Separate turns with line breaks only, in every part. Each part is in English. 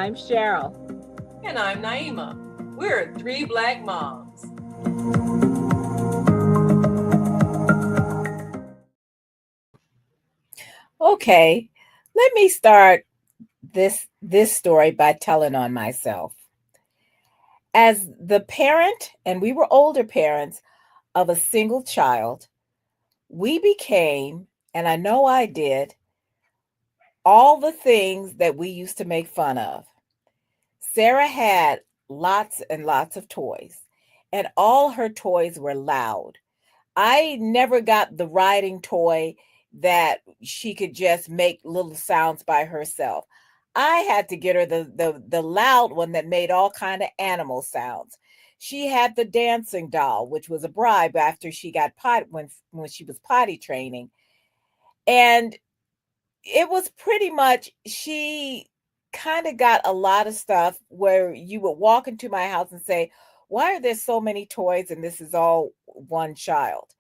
I'm Cheryl.
And I'm Naima. We're three Black moms.
Okay, let me start this story by telling on myself. As the parent, and we were older parents of a single child, we became, and I know I did, all the things that we used to make fun of. Sarah had lots and lots of toys, and all her toys were loud. I never got the riding toy that she could just make little sounds by herself. I had to get her the loud one that made all kind of animal sounds. She had the dancing doll, which was a bribe after she got when she was potty training. And it was pretty much she kind of got a lot of stuff where you would walk into my house and say, "Why are there so many toys and this is all one child?"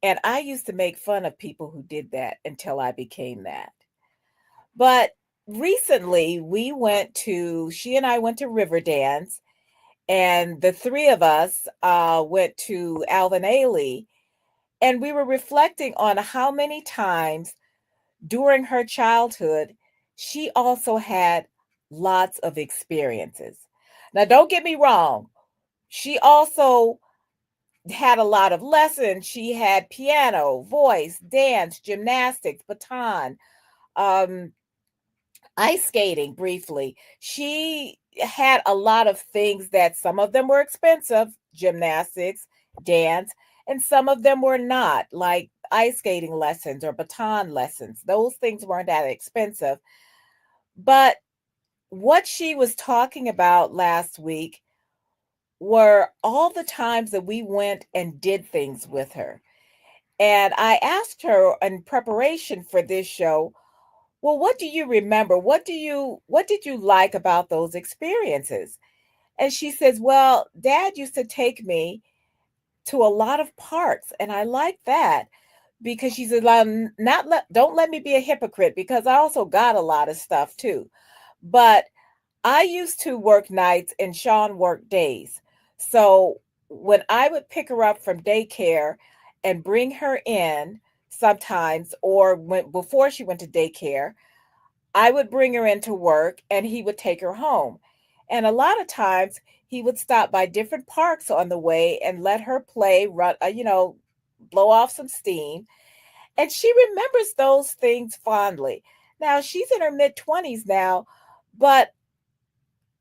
And I used to make fun of people who did that until I became that. But recently she and I went to Riverdance, and the three of us went to Alvin Ailey, and we were reflecting on how many times during her childhood she also had lots of experiences. Now, don't get me wrong, she also had a lot of lessons. She had piano, voice, dance, gymnastics, baton, um, ice skating briefly. She had a lot of things that some of them were expensive, gymnastics, dance, and some of them were not, like ice skating lessons or baton lessons. Those things weren't that expensive. But what she was talking about last week were all the times that we went and did things with her. And I asked her in preparation for this show, well, what do you remember? What did you like about those experiences? And she says, well, Dad used to take me to a lot of parks, and I like that because she said, don't let me be a hypocrite because I also got a lot of stuff too. But I used to work nights and Sean worked days. So when I would pick her up from daycare and bring her in sometimes, or before she went to daycare, I would bring her into work and he would take her home. And a lot of times he would stop by different parks on the way and let her play, blow off some steam. And she remembers those things fondly. Now she's in her mid 20s now, but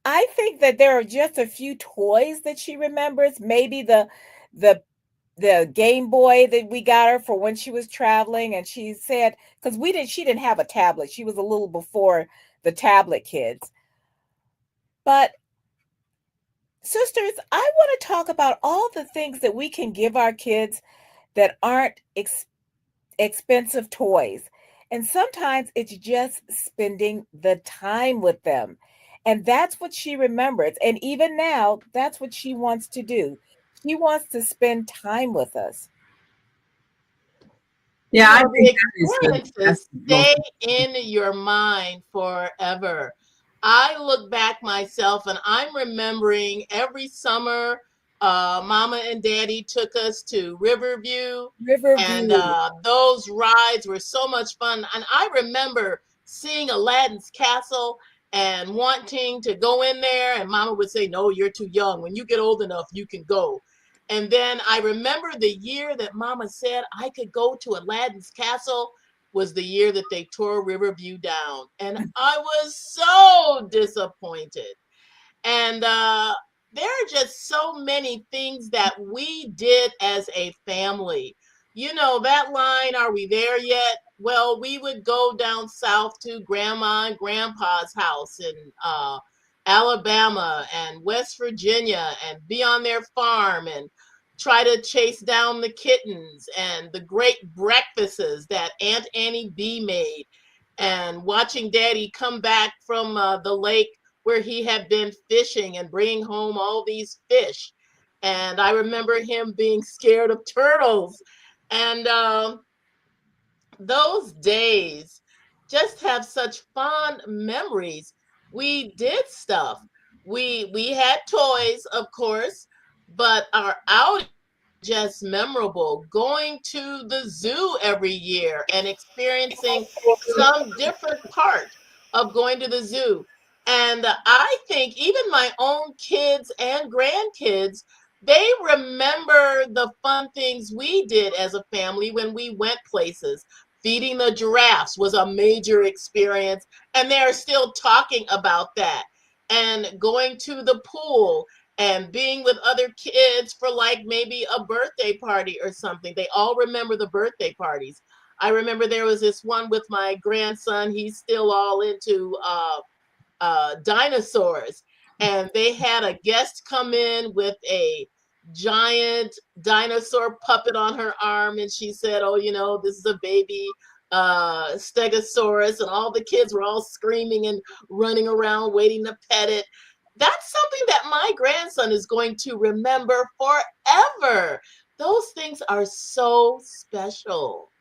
I think that there are just a few toys that she remembers. Maybe the the Game Boy that we got her for when she was traveling, and she said because we didn't she didn't have a tablet. She was a little before the tablet kids. But sisters, I want to talk about all the things that we can give our kids that aren't expensive toys. And sometimes it's just spending the time with them. And that's what she remembers. And even now, that's what she wants to do. She wants to spend time with us.
Yeah, I think
The
that is
experiences
that's the most.
stay in your mind forever. I look back myself and I'm remembering every summer, Mama and Daddy took us to Riverview, and
Riverview.
those rides were so much fun. And I remember seeing Aladdin's Castle and wanting to go in there, and Mama would say, "No, you're too young. When you get old enough, you can go." And then I remember the year that Mama said I could go to Aladdin's Castle was the year that they tore Riverview down. And I was so disappointed. And there are just so many things that we did as a family. You know, that line, "Are we there yet?" Well, we would go down south to Grandma and Grandpa's house in Alabama and West Virginia and be on their farm and try to chase down the kittens and the great breakfasts that Aunt Annie B made, and watching Daddy come back from the lake where he had been fishing and bringing home all these fish. And I remember him being scared of turtles. And those days just have such fond memories. we did stuff. We had toys, of course, but our outings were just memorable. Going to the zoo every year and experiencing some different part of going to the zoo. And I think even my own kids and grandkids, they remember the fun things we did as a family when we went places. Feeding the giraffes was a major experience, and they're still talking about that. And going to the pool and being with other kids for like maybe a birthday party or something. They all remember the birthday parties. I remember there was this one with my grandson. He's still all into dinosaurs, and they had a guest come in with a giant dinosaur puppet on her arm, and she said, "Oh, this is a baby stegosaurus," and all the kids were all screaming and running around waiting to pet it. That's something that my grandson is going to remember forever. Those things are so special.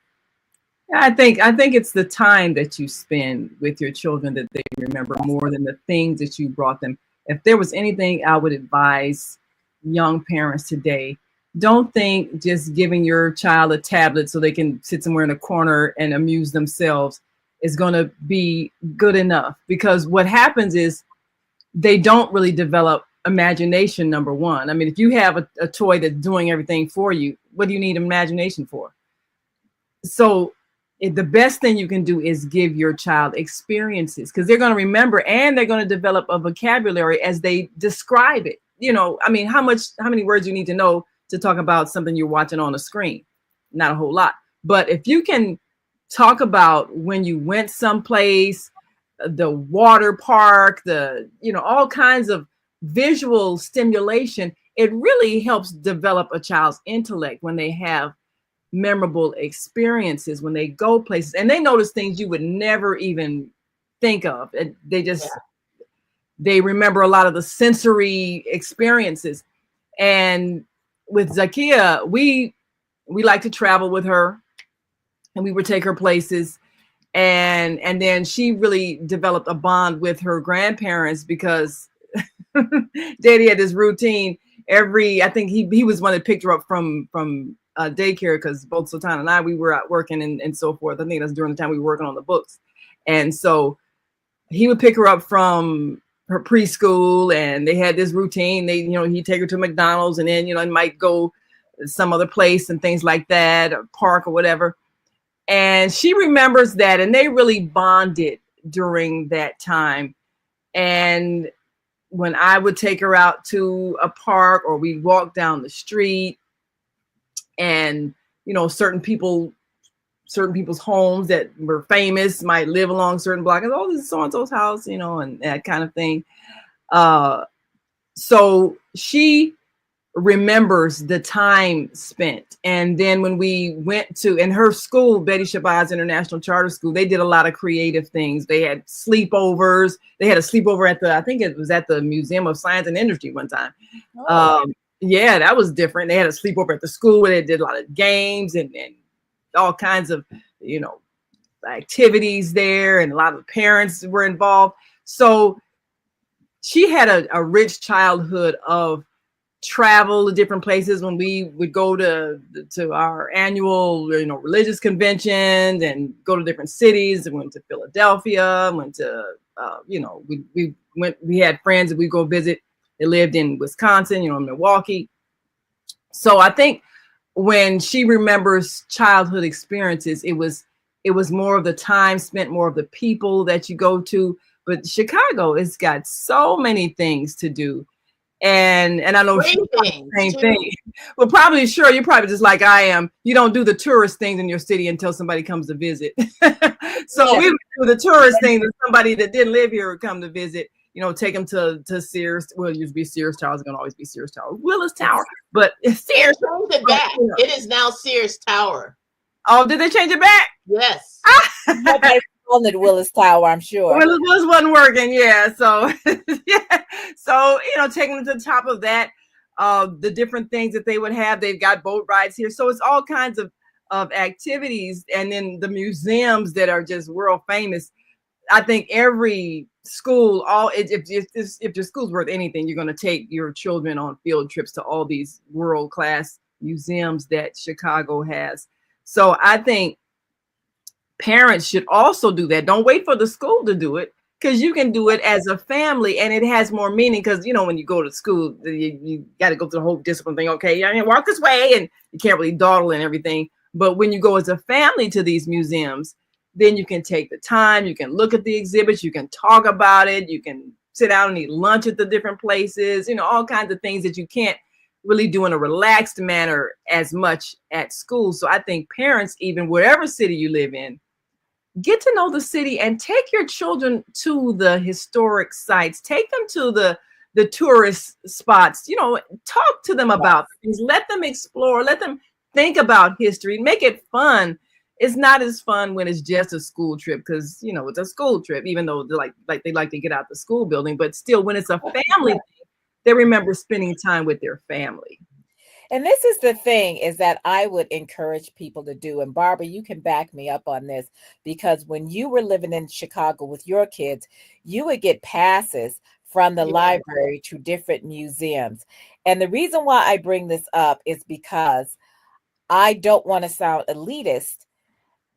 I think it's the time that you spend with your children that they remember more than the things that you brought them. If there was anything I would advise young parents today, don't think just giving your child a tablet so they can sit somewhere in a corner and amuse themselves is going to be good enough, because what happens is they don't really develop imagination. Number one, I mean, if you have a toy that's doing everything for you, what do you need imagination for? So the best thing you can do is give your child experiences, because they're going to remember and they're going to develop a vocabulary as they describe it. I mean, how many words you need to know to talk about something you're watching on a screen? Not a whole lot. But if you can talk about when you went someplace, the water park, all kinds of visual stimulation, it really helps develop a child's intellect when they have memorable experiences, when they go places and they notice things you would never even think of. And they remember a lot of the sensory experiences. And with Zakia, we like to travel with her, and we would take her places. And then she really developed a bond with her grandparents, because Daddy had this routine I think he was one that picked her up from daycare, because both Sultana and I, we were out working and so forth. I think that's during the time we were working on the books. And so he would pick her up from her preschool, and they had this routine. He'd take her to McDonald's, and then, might go some other place and things like that, or park or whatever. And she remembers that, and they really bonded during that time. And when I would take her out to a park, or we'd walk down the street, and certain people's homes that were famous might live along certain blocks. Oh, this is so-and-so's house, and that kind of thing. So she remembers the time spent. And then when we went to, in her school, Betty Shabazz International Charter School, they did a lot of creative things. They had sleepovers. They had a sleepover I think it was at the Museum of Science and Industry one time. Yeah, that was different. They had a sleepover at the school where they did a lot of games and all kinds of, activities there, and a lot of parents were involved. So she had a rich childhood of travel to different places. When we would go to our annual, religious conventions and go to different cities. We went to Philadelphia, went to, we had friends that we go visit. They lived in Wisconsin, Milwaukee. So I think when she remembers childhood experiences, it was more of the time spent, more of the people that you go to. But Chicago has got so many things to do. And I know she's the same thing. Well, probably, sure, you're probably just like I am. You don't do the tourist things in your city until somebody comes to visit. So we would do the tourist thing that somebody that didn't live here would come to visit. Take them to Sears. Well, it used to be Sears Tower. It's going to always be Sears Tower. Willis Tower. But
Sears changed it back. It is now Sears Tower.
Oh, did they change it back?
Yes.
They called it Willis Tower, I'm sure.
Willis wasn't working, yeah. So, yeah. So, taking them to the top of that, the different things that they would have. They've got boat rides here. So it's all kinds of activities. And then the museums that are just world famous. I think every school, all if your school's worth anything, you're going to take your children on field trips to all these world class museums that Chicago has. So I think parents should also do that. Don't wait for the school to do it, because you can do it as a family and it has more meaning. Because, you know, when you go to school, you got to go through the whole discipline thing. Okay, you walk this way, and you can't really dawdle and everything. But when you go as a family to these museums, then you can take the time, you can look at the exhibits, you can talk about it, you can sit down and eat lunch at the different places, you know, all kinds of things that you can't really do in a relaxed manner as much at school. So I think parents, even wherever city you live in, get to know the city and take your children to the historic sites, take them to the tourist spots, you know, talk to them about things, let them explore, let them think about history, make it fun. It's not as fun when it's just a school trip, because, you know, it's a school trip, even though they like to get out the school building, but still when it's a family thing, they remember spending time with their family.
And this is the thing, is that I would encourage people to do. And Barbara, you can back me up on this, because when you were living in Chicago with your kids, you would get passes from the library to different museums. And the reason why I bring this up is because I don't want to sound elitist,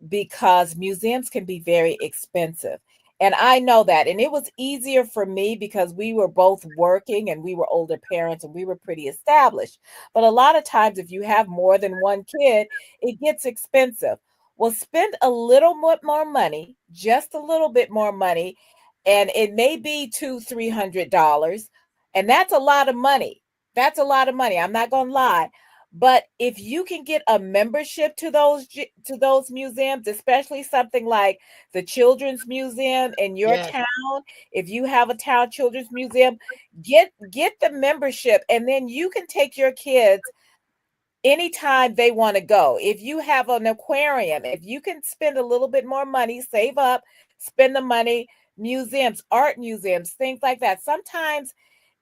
because museums can be very expensive. And I know that. And it was easier for me because we were both working and we were older parents and we were pretty established. But a lot of times, if you have more than one kid, it gets expensive. Well, spend a little more money, just a little bit more money, and it may be $200-300. And that's a lot of money. That's a lot of money. I'm not going to lie. But if you can get a membership to those museums, especially something like the Children's Museum in your town, if you have a town children's museum, get the membership, and then you can take your kids anytime they want to go. If you have an aquarium, if you can spend a little bit more money, save up, spend the money, museums, art museums, things like that. Sometimes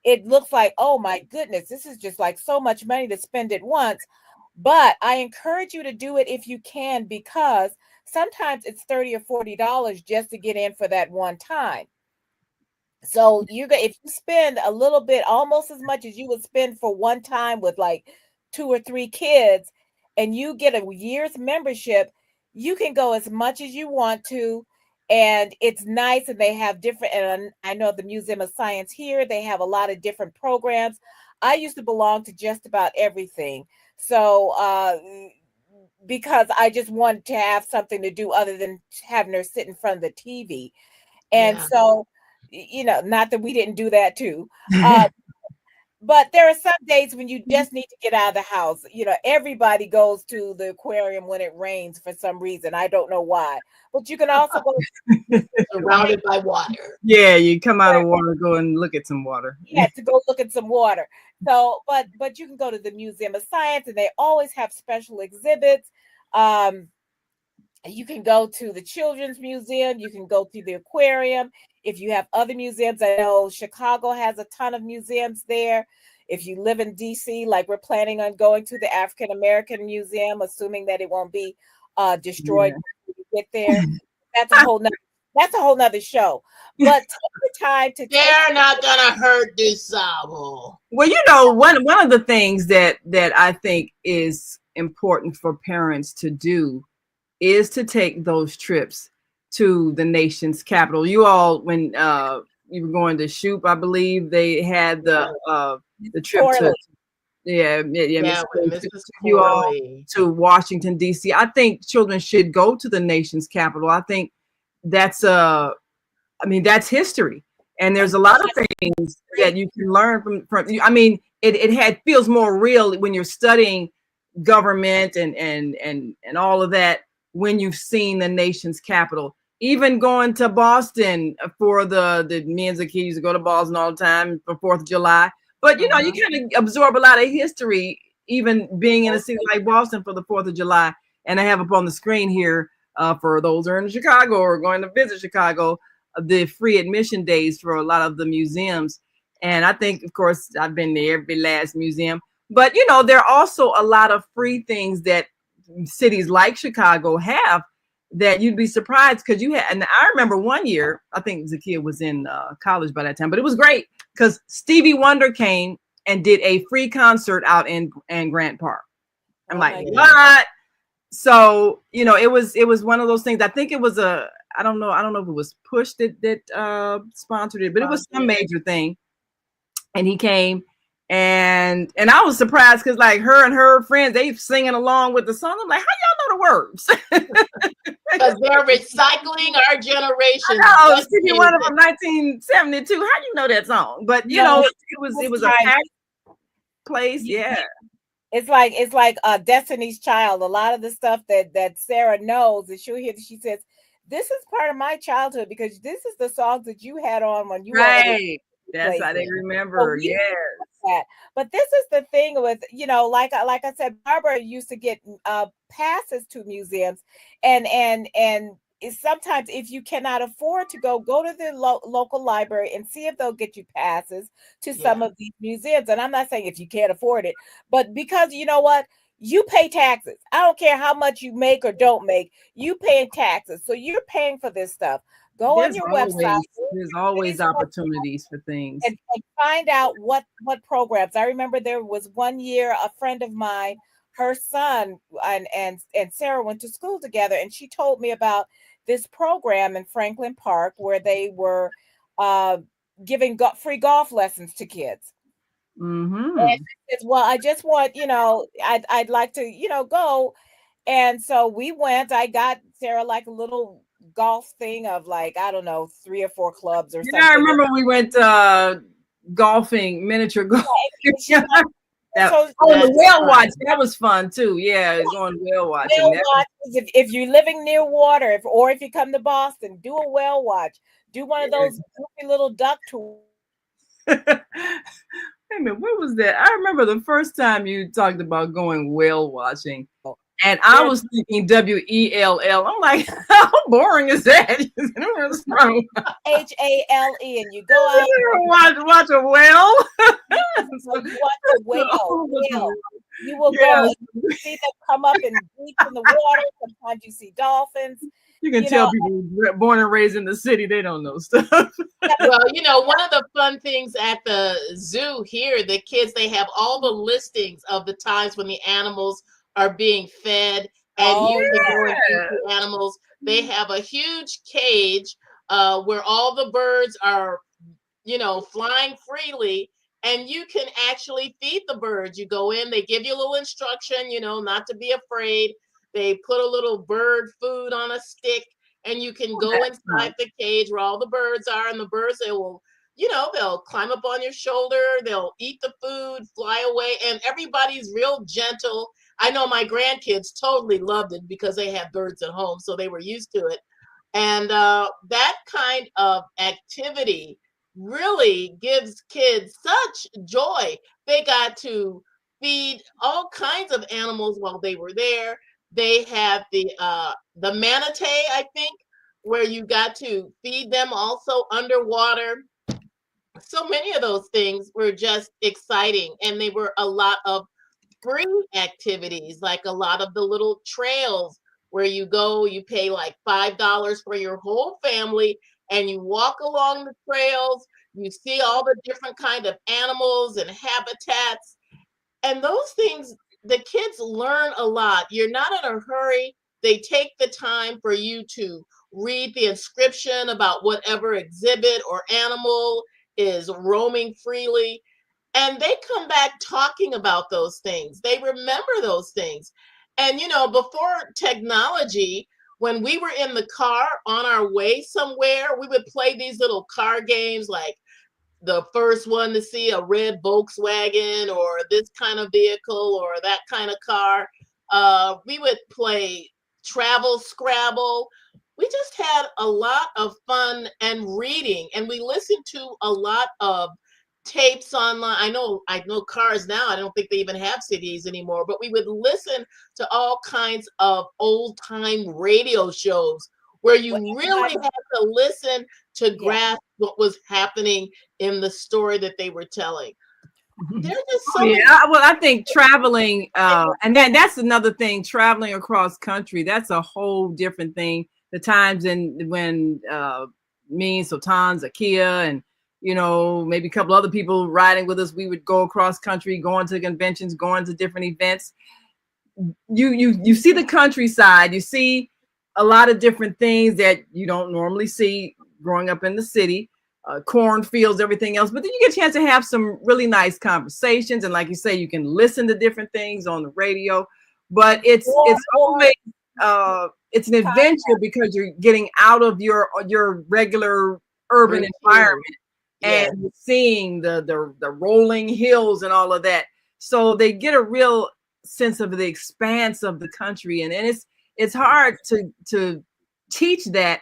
it looks like, oh my goodness, this is just like so much money to spend at once. But I encourage you to do it if you can, because sometimes it's $30 or $40 just to get in for that one time. So if you spend a little bit, almost as much as you would spend for one time with like 2 or 3 kids, and you get a year's membership, you can go as much as you want to. And it's nice, and they have different, and I know the Museum of Science here, they have a lot of different programs. I used to belong to just about everything. So because I just wanted to have something to do other than having her sit in front of the TV. And so, you know, not that we didn't do that too. But there are some days when you just need to get out of the house. You know, everybody goes to the aquarium when it rains for some reason. I don't know why. But you can also go
surrounded by water.
Yeah, you come out of water, go and look at some water.
Yeah, to go look at some water. So, but you can go to the Museum of Science, and they always have special exhibits. You can go to the Children's Museum. You can go to the aquarium. If you have other museums, I know Chicago has a ton of museums there. If you live in DC, like we're planning on going to the African American Museum, assuming that it won't be destroyed when we get there. That's a whole nother show. But take the time to.
They're not gonna hurt DuSable.
Well, you know, one of the things that I think is important for parents to do is to take those trips to the nation's capital. You all, when you were going to Shoop, I believe they had the trip to you all to Washington D.C. I think children should go to the nation's capital. I think that's that's history, and there's a lot of things that you can learn from. I mean, it feels more real when you're studying government and all of that when you've seen the nation's capital. Even going to Boston for the me and Zakiya used to go to Boston all the time for 4th of July. But you know, you kind of absorb a lot of history, even being in a city like Boston for the 4th of July. And I have up on the screen here for those who are in Chicago or going to visit Chicago, the free admission days for a lot of the museums. And I think, of course, I've been to every last museum. But, you know, there are also a lot of free things that cities like Chicago have that you'd be surprised because you had, and I remember one year, I think Zakia was in college by that time, but it was great because Stevie Wonder came and did a free concert out in Grant Park. I'm like, what? So, it was one of those things. I think it was I don't know if it was Push that sponsored it, but it was some major thing. And he came and I was surprised because like her and her friends, they singing along with the song. I'm like, how y'all know the words?
Because they're recycling our generation.
Oh, Stevie Wonder from 1972. How do you know that song? But it was a packed place. Yeah.
It's like Destiny's Child. A lot of the stuff that Sarah knows, and she'll hear, she says, "This is part of my childhood because this is the songs that you had on when you were
right." That's how they remember. Yes.
But this is the thing with, like I said, Barbara used to get passes to museums, and sometimes if you cannot afford to go to the local library and see if they'll get you passes to some of these museums. And I'm not saying if you can't afford it, but because you know what? You pay taxes. I don't care how much you make or don't make. You pay taxes. So you're paying for this stuff. Go on your website.
There's always opportunities for things.
And find out what programs. I remember there was one year a friend of mine, her son and Sarah went to school together, and she told me about this program in Franklin Park where they were giving free golf lessons to kids.
Mm-hmm.
And she says, well, I just want, I'd like to, go. And so we went. I got Sarah like a little golf thing of like, I don't know, 3 or 4 clubs or something.
Yeah, I remember we went golfing, miniature golf. The whale watch, that was fun too. Yeah, going whale watching.
Whale watch, if you're living near water, or if you come to Boston, do a whale watch. Do one of those goofy little duck tours.
Wait a minute, what was that? I remember the first time you talked about going whale watching. And I was thinking WELL. I'm like, how boring is that?
HALE, and you go out
watch a whale.
You watch a whale. You will go and see them come up and deep in the water. Sometimes you see dolphins.
You can tell people born and raised in the city, they don't know stuff.
Well, one of the fun things at the zoo here, the kids, they have all the listings of the times when the animals are being fed, and you can go and feed the animals. They have a huge cage where all the birds are, flying freely, and you can actually feed the birds. You go in, they give you a little instruction, not to be afraid. They put a little bird food on a stick, and you can go inside the cage where all the birds are, and the birds, they will, they'll climb up on your shoulder, they'll eat the food, fly away, and everybody's real gentle. I know my grandkids totally loved it because they have birds at home, so they were used to it. And that kind of activity really gives kids such joy. They got to feed all kinds of animals while they were there. They have the manatee, I think, where you got to feed them also underwater. So many of those things were just exciting, and they were a lot of free activities, like a lot of the little trails where you go, you pay like $5 for your whole family, and you walk along the trails. You see all the different kind of animals and habitats, and those things, the kids learn a lot. You're not in a hurry. They take the time for you to read the inscription about whatever exhibit or animal is roaming freely. And they come back talking about those things. They remember those things. And, before technology, when we were in the car on our way somewhere, we would play these little car games like the first one to see a red Volkswagen or this kind of vehicle or that kind of car. We would play Travel Scrabble. We just had a lot of fun and reading, and we listened to a lot of tapes online. I know cars now, I don't think they even have CDs anymore, but we would listen to all kinds of old time radio shows where you really had to listen to grasp what was happening in the story that they were telling. There are just
Oh,
so many.
yeah. Well, I think traveling, and then that's another thing. Traveling across country, that's a whole different thing. The times when me, Sultan, Zakia, and maybe a couple other people riding with us, we would go across country, going to conventions, going to different events. You see the countryside, you see a lot of different things that you don't normally see growing up in the city, cornfields, everything else. But then you get a chance to have some really nice conversations, and like you say, you can listen to different things on the radio. But it's
or
always it's an adventure because you're getting out of your regular urban
Routine.
environment and
Yes.
seeing the rolling hills and all of that. So they get a real sense of the expanse of the country, and it's hard to teach that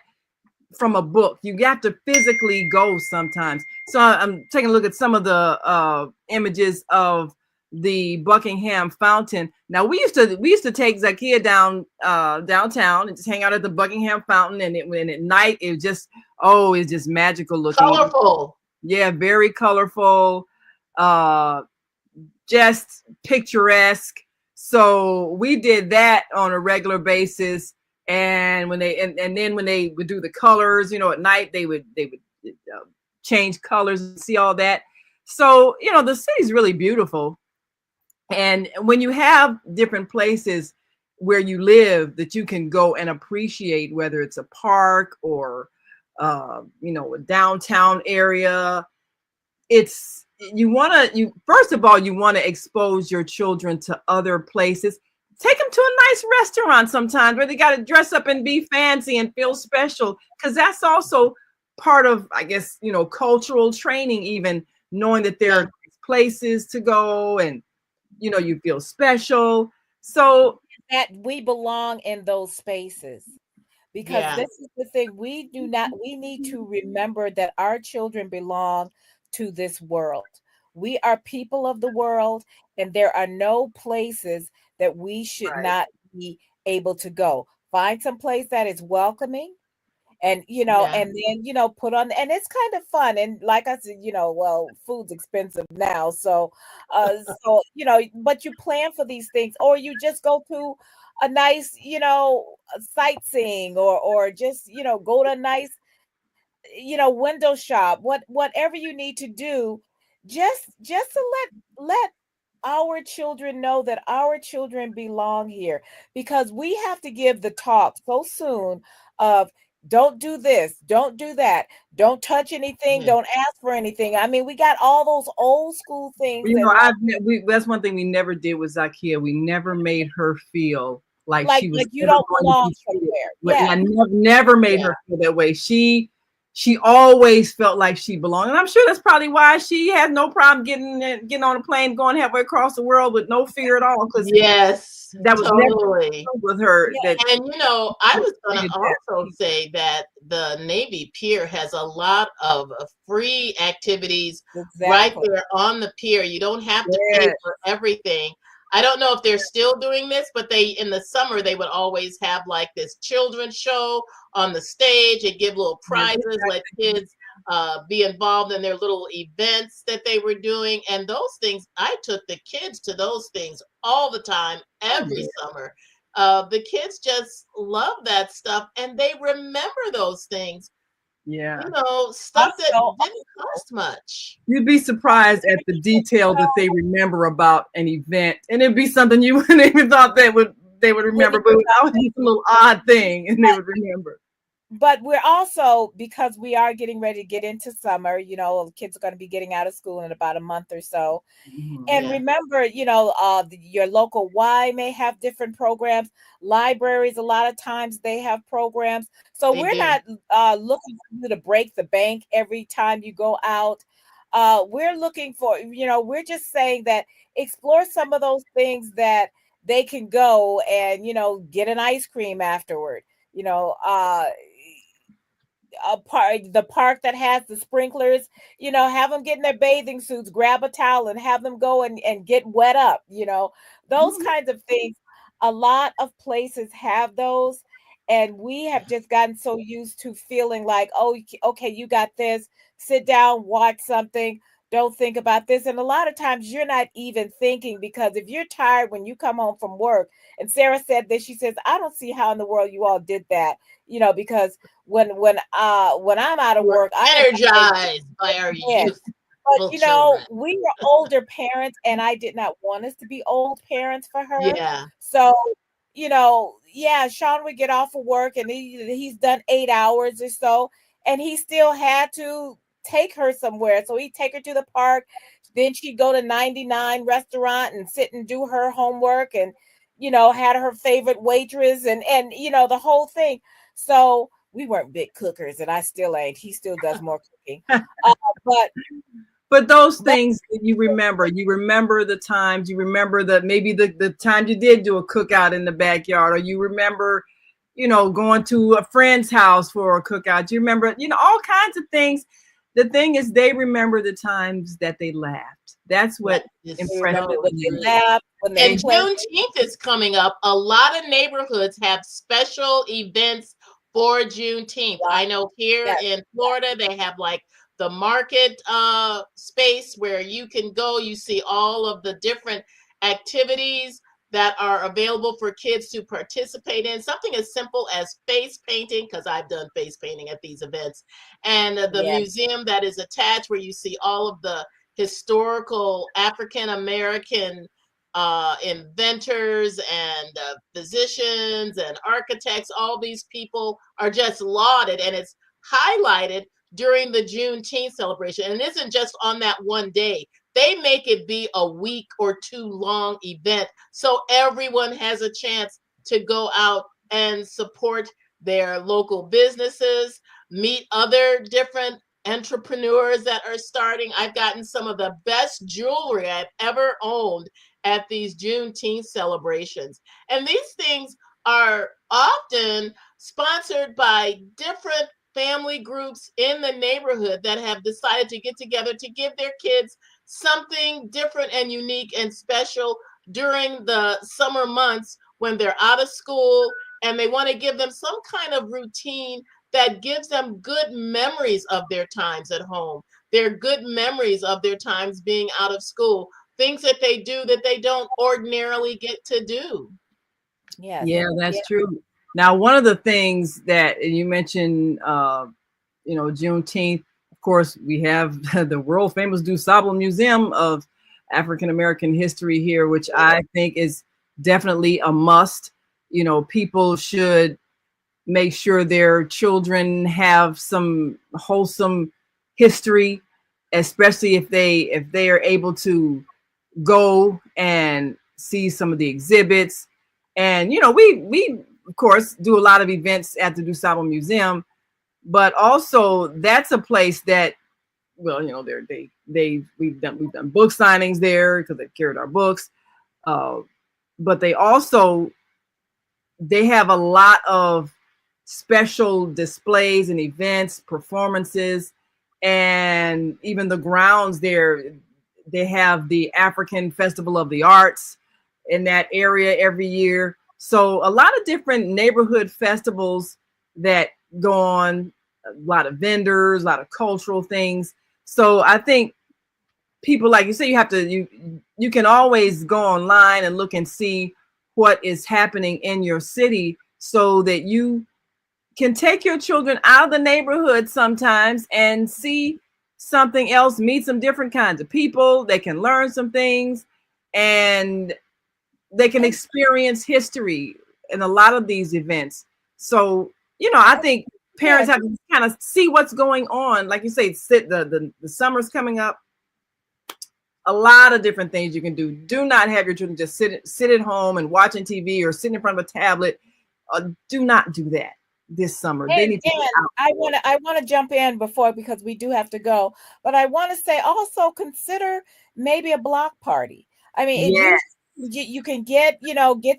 from a book. You have to physically go sometimes. So I'm taking a look at some of the images of the Buckingham Fountain. Now we used to take Zakia downtown and just hang out at the Buckingham Fountain, and when at night it's just magical looking.
Colorful.
Yeah, very colorful, just picturesque. So we did that on a regular basis. And when then when they would do the colors, at night they would change colors and see all that. So the city's really beautiful. And when you have different places where you live that you can go and appreciate, whether it's a park or a downtown area, you first of all, you want to expose your children to other places. Take them to a nice restaurant sometimes where they got to dress up and be fancy and feel special, because that's also part of, I guess, cultural training, even knowing that there are places to go and you feel special. So
that we belong in those spaces. Because
Yeah.
this is the thing, we need to remember that our children belong to this world. We are people of the world, and there are no places that we should
right.
not be able to go. Find some place that is welcoming, and
Yeah.
and then put on, and it's kind of fun. And like I said, well, food's expensive now, so but you plan for these things, or you just go to a nice sightseeing, or just go to a nice window shop, whatever you need to do, just to let our children know that our children belong here, because we have to give the talk so soon of don't do this, don't do that, don't touch anything,
Mhm.
don't ask for anything. I mean, we got all those old school things that
That's one thing we never did with Zakia. We never made her feel like
like
she was
you
ever
don't
going to
belong
be treated.
somewhere.
I
Yes.
never made
Yeah.
her feel that way. She always felt like she belonged, and I'm sure that's probably why she had no problem getting on a plane, going halfway across the world with no fear at all. Because
Yes.
that was never
Totally.
with her.
Yeah.
That
And I was going to also say that the Navy Pier has a lot of free activities right
Exactly.
there on the pier. You don't have to pay
Yes.
for everything. I don't know if they're still doing this, but in the summer they would always have like this children's show on the stage and give little prizes, let kids be involved in their little events that they were doing. And those things, I took the kids to those things all the time, every summer. The kids just love that stuff, and they remember those things.
Yeah.
Stuff that
Also,
didn't cost much.
You'd be surprised at the detail that they remember about an event, and it'd be something you wouldn't even thought they would remember, but that would be some little odd thing, and they would remember.
but we're also, because we are getting ready to get into summer, kids are going to be getting out of school in about a month or so. And
Yeah,
remember, your local Y may have different programs. Libraries, a lot of times they have programs. So
they
we're
do.
not looking for you to break the bank every time you go out. We're looking for, we're just saying that explore some of those things that they can go and, get an ice cream afterward. You know, the park that has the sprinklers, have them get in their bathing suits, grab a towel, and have them go and get wet up, those kinds of things. A lot of places have those, and we have just gotten so used to feeling like, oh, okay, you got this, sit down, watch something, don't think about this. And a lot of times you're not even thinking, because if you're tired when you come home from work, and Sarah said this, she says, I don't see how in the world you all did that, because when I'm out of
We're
work, I am
energized by our
tired. But
youthful children.
we were older parents, and I did not want us to be old parents for her.
Yeah.
So, yeah, Sean would get off of work, and he's done 8 hours or so, and he still had to take her somewhere. So he'd take her to the park. Then she'd go to 99 restaurant and sit and do her homework, and had her favorite waitress, and the whole thing. So we weren't big cookers, and I still ain't. He still does more cooking. But
But those things that you remember the times, you remember maybe the time you did do a cookout in the backyard, or you remember, going to a friend's house for a cookout. You remember, all kinds of things. The thing is, they remember the times that they laughed. That's what impressed
when
me.
they laugh, when they
And Juneteenth is coming up. A lot of neighborhoods have special events for Juneteenth. I know here in Florida, they have like the market space where you can go. You see all of the different activities that are available for kids to participate in. Something as simple as face painting, because I've done face painting at these events, and the museum that is attached, where you see all of the historical African American inventors and physicians and architects. All these people are just lauded, and it's highlighted during the Juneteenth celebration. And it isn't just on that one day. They make it be a week or two long event, so everyone has a chance to go out and support their local businesses, meet other different entrepreneurs that are starting. I've gotten some of the best jewelry I've ever owned at these Juneteenth celebrations. And these things are often sponsored by different family groups in the neighborhood that have decided to get together to give their kids something different and unique and special during the summer months when they're out of school, and they want to give them some kind of routine that gives them good memories of their times at home. They're good memories of their times being out of school, things that they do that they don't ordinarily get to do.
Yes.
Yeah, that's true. Now, one of the things that you mentioned, Juneteenth, of course, we have the world famous DuSable Museum of African American History here, which I think is definitely a must. People should make sure their children have some wholesome history, especially if they are able to go and see some of the exhibits. And we of course do a lot of events at the DuSable Museum, but also that's a place that, well, we've done book signings there because they carried our books, but they have a lot of special displays and events, performances, and even the grounds there. They have the African Festival of the Arts in that area every year. So a lot of different neighborhood festivals that go on, a lot of vendors, a lot of cultural things. So I think people, like you say, you can always go online and look and see what is happening in your city, so that you can take your children out of the neighborhood sometimes and see something else, meet some different kinds of people. They can learn some things, and they can experience history in a lot of these events. So, I think parents have to kind of see what's going on. Like you say, the summer's coming up. A lot of different things you can do. Do not have your children just sit at home and watching TV or sitting in front of a tablet. Do not do that this summer. They need to get out.
I want to jump in because we do have to go. But I want to say also consider maybe a block party. I mean, you can get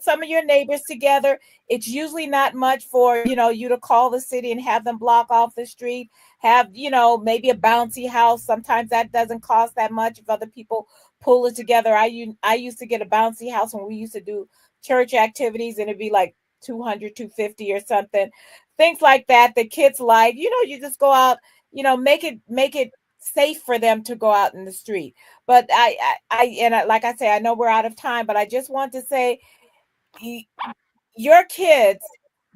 some of your neighbors together. It's usually not much for you to call the city and have them block off the street. Have maybe a bouncy house. Sometimes that doesn't cost that much if other people pull it together. I used to get a bouncy house when we used to do church activities, and it'd be like 200, 250 or something. Things like that. The kids like, you just go out, make it safe for them to go out in the street. But like I say, I know we're out of time, but I just want to say, your kids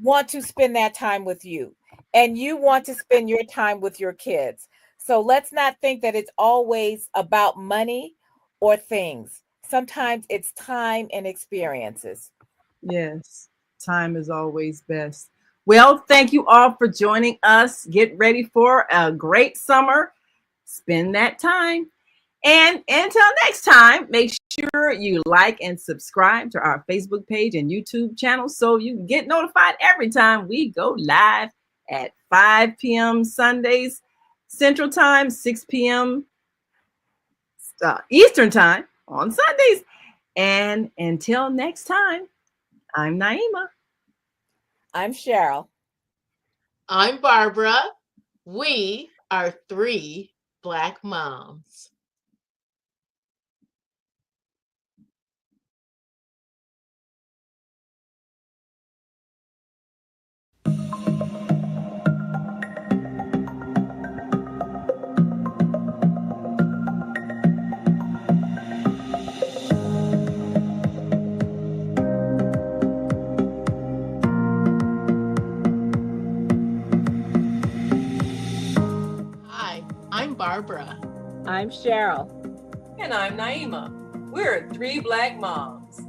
want to spend that time with you, and you want to spend your time with your kids. So let's not think that it's always about money or things. Sometimes it's time and experiences.
Yes, time is always best. Well, thank you all for joining us. Get ready for a great summer. Spend that time. And until next time, make sure you like and subscribe to our Facebook page and YouTube channel so you can get notified every time we go live at 5 p.m. Sundays Central Time, 6 p.m. Eastern Time on Sundays. And until next time, I'm Naima.
I'm Cheryl.
I'm Barbara. We are 3 Black moms. Hi, I'm Barbara.
I'm Cheryl.
And I'm Naima. We're 3 Black moms.